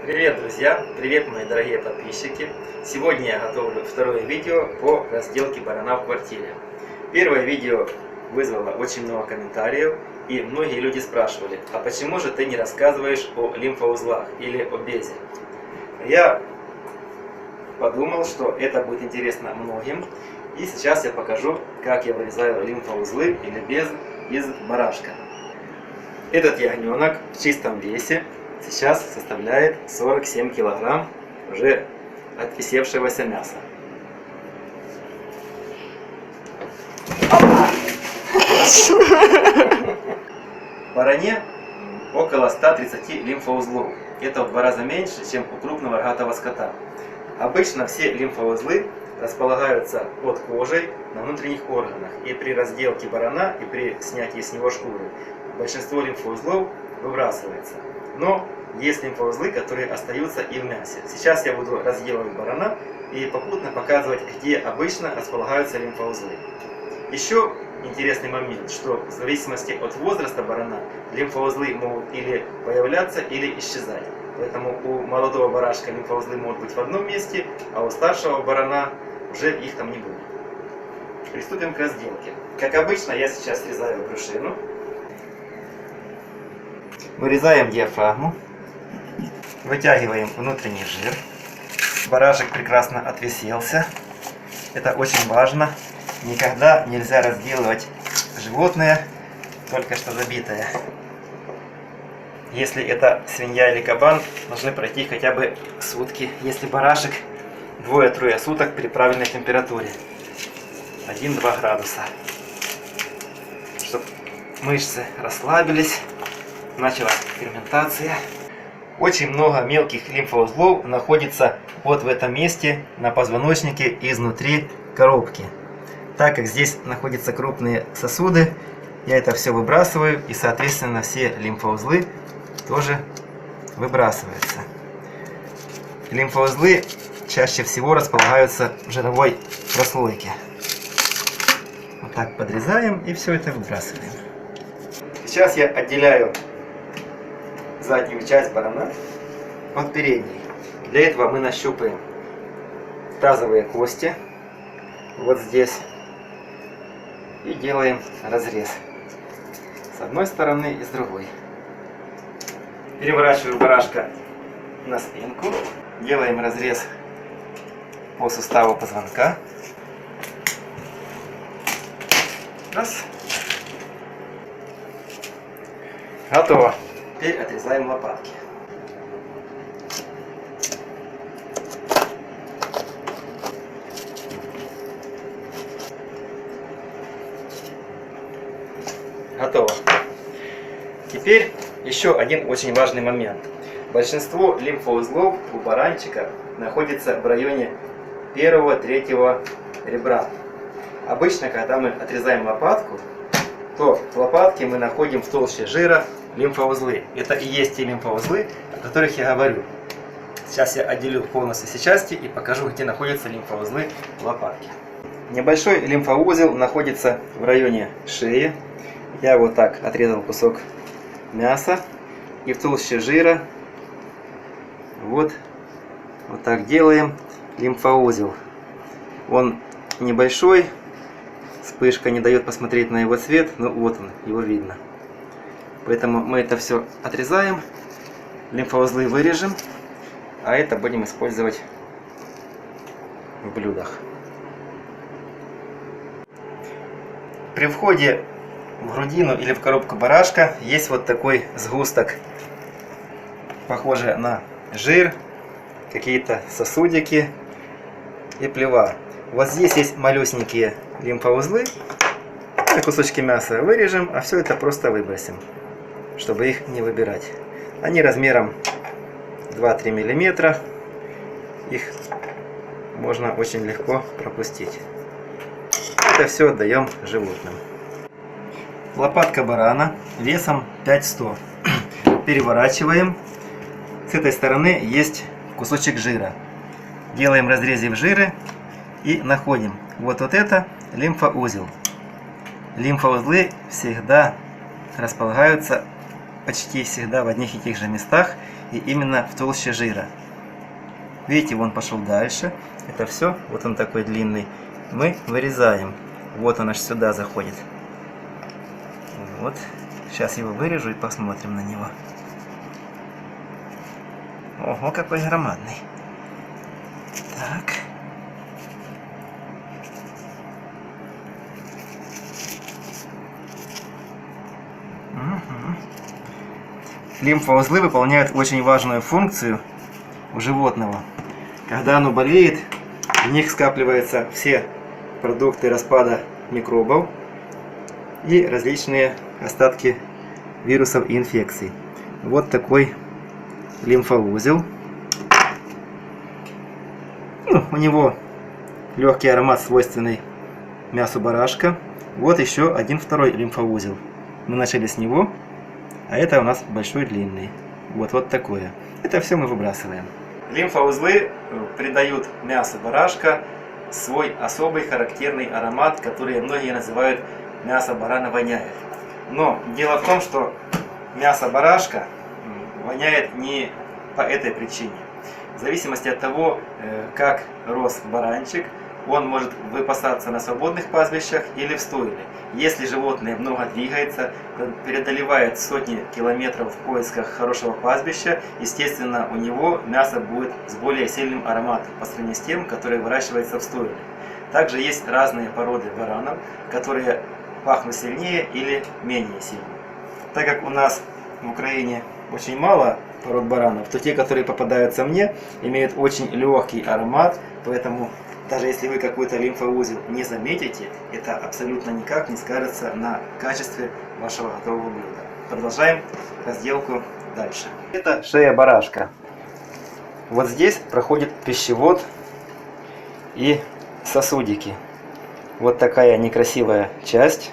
Привет, друзья! Привет, мои дорогие подписчики! Сегодня я готовлю второе видео по разделке барана в квартире. Первое видео вызвало очень много комментариев, и многие люди спрашивали, а почему же ты не рассказываешь о лимфоузлах или о безе? Я подумал, что это будет интересно многим, и сейчас я покажу, как я вырезаю лимфоузлы или без из барашка. Этот ягненок в чистом весе сейчас составляет 47 килограмм уже отвесевшегося мяса. В баране около 130 лимфоузлов. Это в 2 раза меньше, чем у крупного рогатого скота. Обычно все лимфоузлы располагаются под кожей на внутренних органах. И при разделке барана и при снятии с него шкуры большинство лимфоузлов выбрасывается. Но есть лимфоузлы, которые остаются и в мясе. Сейчас я буду разделывать барана и попутно показывать, где обычно располагаются лимфоузлы. Еще интересный момент, что в зависимости от возраста барана лимфоузлы могут или появляться, или исчезать. Поэтому у молодого барашка лимфоузлы могут быть в одном месте, а у старшего барана уже их там не будет. Приступим к разделке. Как обычно, я сейчас срезаю брюшину. Вырезаем диафрагму. Вытягиваем внутренний жир. Барашек прекрасно отвеселся. Это очень важно. Никогда нельзя разделывать животное, только что забитое. Если это свинья или кабан, должны пройти хотя бы сутки. Если барашек, 2-3 суток при правильной температуре. 1-2 градуса. Чтобы мышцы расслабились, началась ферментация. Очень много мелких лимфоузлов находится вот в этом месте на позвоночнике изнутри коробки. Так как здесь находятся крупные сосуды, я это все выбрасываю, и соответственно все лимфоузлы тоже выбрасываются. Лимфоузлы чаще всего располагаются в жировой прослойке. Вот так подрезаем и все это выбрасываем. Сейчас я отделяю заднюю часть барана от передней. Для этого мы нащупаем тазовые кости вот здесь и делаем разрез с одной стороны и с другой. Переворачиваю барашка на спинку, делаем разрез по суставу позвонка. Раз. Готово. Теперь отрезаем лопатки. Готово. Теперь еще один очень важный момент. Большинство лимфоузлов у баранчика находится в районе 1-3 ребра. Обычно, когда мы отрезаем лопатку, то в лопатке мы находим в толще жира лимфоузлы. Это и есть те лимфоузлы, о которых я говорю. Сейчас я отделю полностью все части и покажу, где находятся лимфоузлы в лопатке. Небольшой лимфоузел находится в районе шеи. Я вот так отрезал кусок мяса и в толще жира вот так делаем лимфоузел. Он небольшой, вспышка не дает посмотреть на его цвет, но вот он, его видно. Поэтому мы это все отрезаем, лимфоузлы вырежем, а это будем использовать в блюдах. При входе в грудину или в коробку барашка есть вот такой сгусток, похожий на жир, какие-то сосудики и плева. Вот здесь есть малюсенькие лимфоузлы, кусочки мяса вырежем, а все это просто выбросим, чтобы их не выбирать. Они размером 2-3 мм, их можно очень легко пропустить. Это все отдаем животным. Лопатка барана весом 5100. Переворачиваем. С этой стороны есть кусочек жира. Делаем разрезы в жиры и находим. Вот это лимфоузел. Лимфоузлы всегда располагаются почти всегда в одних и тех же местах. и именно в толще жира. Видите, он пошел дальше. Это все, вот он такой длинный. Мы вырезаем. Вот он аж сюда заходит. Вот. Сейчас его вырежу и посмотрим на него. Ого, какой громадный. Так. Угу. Лимфоузлы выполняют очень важную функцию у животного. Когда оно болеет, в них скапливаются все продукты распада микробов и различные остатки вирусов и инфекций. Вот такой лимфоузел. У него легкий аромат, свойственный мясу барашка. Вот еще один второй лимфоузел. Мы начали с него, а это у нас большой длинный. Вот такое. Это все мы выбрасываем. Лимфоузлы придают мясу барашка свой особый характерный аромат, который многие называют мясо барана воняет. Но дело в том, что мясо барашка воняет не по этой причине. В зависимости от того, как рос баранчик, он может выпасаться на свободных пастбищах или в стойле. Если животное много двигается, преодолевает сотни километров в поисках хорошего пастбища, естественно, у него мясо будет с более сильным ароматом по сравнению с тем, которое выращивается в стойле. Также есть разные породы баранов, которые пахнут сильнее или менее сильно. Так как у нас в Украине очень мало пород баранов, то те, которые попадаются мне, имеют очень легкий аромат, поэтому даже если вы какой-то лимфоузел не заметите, это абсолютно никак не скажется на качестве вашего готового блюда. Продолжаем разделку дальше. Это шея барашка. Вот здесь проходит пищевод и сосудики. Вот такая некрасивая часть.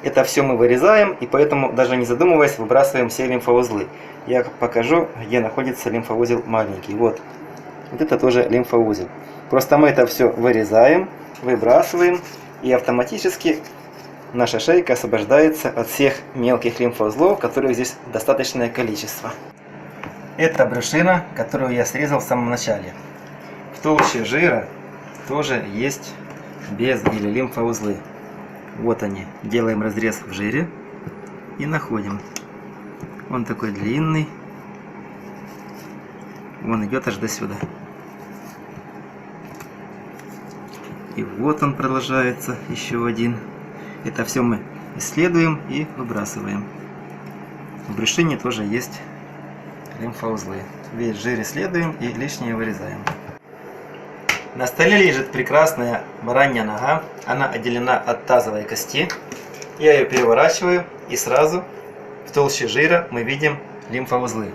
Это все мы вырезаем, и поэтому, даже не задумываясь, выбрасываем все лимфоузлы. Я покажу, где находится лимфоузел маленький. Вот это тоже лимфоузел. Просто мы это все вырезаем, выбрасываем, и автоматически наша шейка освобождается от всех мелких лимфоузлов, которых здесь достаточное количество. Это брюшина, которую я срезал в самом начале. В толще жира тоже есть без или лимфоузлы. Вот они. Делаем разрез в жире и находим. Он такой длинный. Он идет аж до сюда. И вот он продолжается, еще один. Это все мы исследуем и выбрасываем. В брюшине тоже есть лимфоузлы. Весь жир исследуем и лишнее вырезаем. На столе лежит прекрасная баранья нога. Она отделена от тазовой кости. Я ее переворачиваю, и сразу в толще жира мы видим лимфоузлы.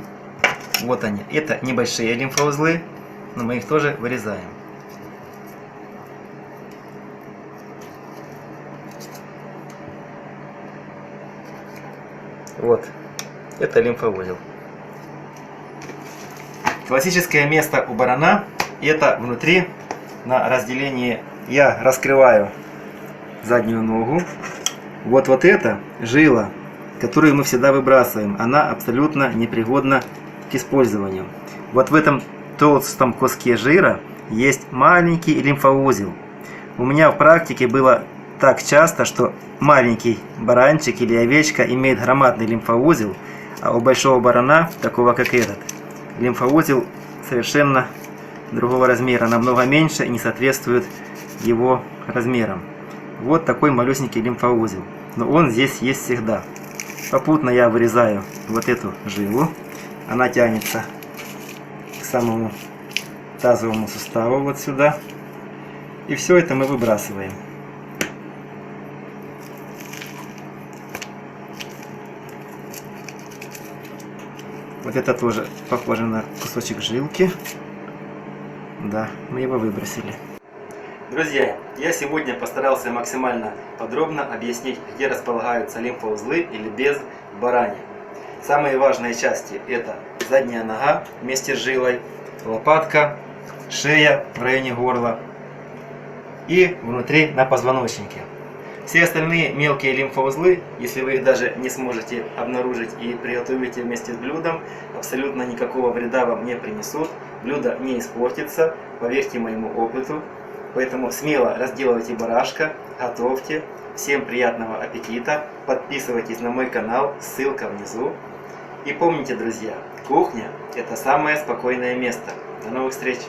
Вот они. Это небольшие лимфоузлы, но мы их тоже вырезаем. Вот, это лимфоузел. Классическое место у барана — это внутри, на разделении. Я раскрываю заднюю ногу. Вот это жила, которую мы всегда выбрасываем. Она абсолютно непригодна к использованию. Вот в этом толстом куске жира есть маленький лимфоузел. У меня в практике было так часто, что маленький баранчик или овечка имеет громадный лимфоузел, а у большого барана, такого как этот, лимфоузел совершенно другого размера, намного меньше и не соответствует его размерам. Вот такой малюсенький лимфоузел, но он здесь есть всегда. Попутно я вырезаю вот эту жилу, она тянется к самому тазовому суставу вот сюда, и все это мы выбрасываем. Вот это тоже похоже на кусочек жилки. Да, мы его выбросили. Друзья, я сегодня постарался максимально подробно объяснить, где располагаются лимфоузлы или без барани. Самые важные части — это задняя нога вместе с жилой, лопатка, шея в районе горла и внутри на позвоночнике. Все остальные мелкие лимфоузлы, если вы их даже не сможете обнаружить и приготовите вместе с блюдом, абсолютно никакого вреда вам не принесут. Блюдо не испортится, поверьте моему опыту. Поэтому смело разделывайте барашка, готовьте. Всем приятного аппетита. Подписывайтесь на мой канал, ссылка внизу. И помните, друзья, кухня – это самое спокойное место. До новых встреч!